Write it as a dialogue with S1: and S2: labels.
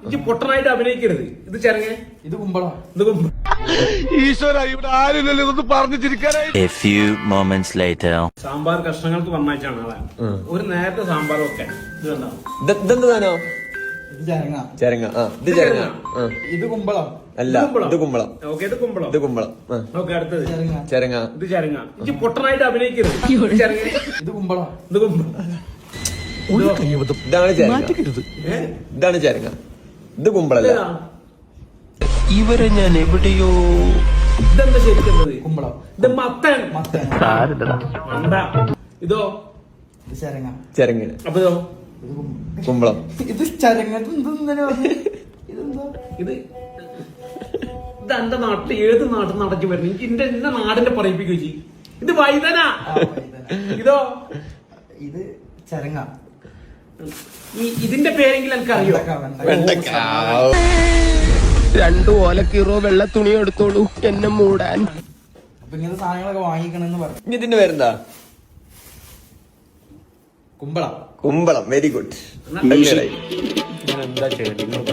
S1: ഇത് പൊട്ടനായിട്ട് അഭിനയിക്കരുത്. ഇത് ചെറങ്ങ,
S2: ഇത് കുമ്പളം.
S1: ഇത് കുമ്പളം.
S3: ഈശ്വര ഇവിടെ ആരില്ലല്ലോ ഇതൊന്ന് പറഞ്ഞു ചിരിക്കാനായി.
S4: A few moments later.
S1: Sambar കഷ്ണങ്ങൾക്ക് പറഞ്ഞാണ് ആളെ. ഒരു നേരത്തെ സാമ്പാർ ഒക്കെ ഇത് കണ്ടോ?
S5: ഇതെന്താണോ?
S2: ഇത് ചരങ്ങ.
S5: ചരങ്ങ. ഇത് ചരങ്ങ.
S2: ഇത് കുമ്പളം.
S5: അല്ല, ഇത് കുമ്പളം.
S1: ഓക്കെ, ഇത് കുമ്പളം.
S5: ഇത് കുമ്പളം.
S1: ഓക്കെ, അടുത്തത്
S2: ചരങ്ങ.
S5: ചരങ്ങ.
S1: ഇത് ചെറങ്ങ. ഇത് പൊട്ടനായിട്ട് അഭിനയിക്കരുത്. ഇത് ചെറങ്ങ,
S2: ഇത് കുമ്പളം.
S1: ഇത് കുമ്പളം.
S5: ഇതാണ് ചരങ്ങ. ഇതാണ് ചരങ്ങ. ഇത് കുമ്പളല്ല.
S1: ഇതാ.
S4: ഇവരെ ഞാൻ എവിടെയോ.
S1: ഇതെന്താ ശരിക്കുന്നത്?
S2: കുമ്പളം.
S1: ഇത് മത്തൻ.
S2: മത്തൻ.
S1: മണ്ട. ഇതോ?
S2: ഇത് ചരങ്ങ.
S5: ചരങ്ങ.
S1: അപ്പൊ ഇതോ?
S2: ഇത് കുമ്പളം.
S5: കുമ്പളം.
S2: ഇത് ചരങ്ങ. ഇതെന്താ? ഇതെന്താ?
S1: ഇത് എന്റെ നാട്ടിൽ ഏത് നാട്ടിൽ നടക്കി വരുന്നു? എനിക്ക് എന്റെ നാടിന്റെ പറയിപ്പിക്കുക ചെയ്യും. ഇത് വൈതന. ഇതോ?
S2: ഇത് ചരങ്ങ.
S1: ഇതിന്റെ പേരെങ്കിലും എനിക്ക് അറിയോ?
S5: വെണ്ടക്ക.
S6: 2 ഓലക്കീറോ വെള്ള തുണി എടുത്തോളൂ എന്നെ മൂടാൻ.
S2: അപ്പൊ ഇങ്ങനത്തെ സാധനങ്ങളൊക്കെ വാങ്ങിക്കണമെന്ന് പറഞ്ഞു.
S5: ഇനി ഇതിന്റെ പേരെന്താ?
S2: കുമ്പളം.
S5: കുമ്പളം. Very good.
S1: ഞാൻ എന്താ ചെയ്യണ്ടത്?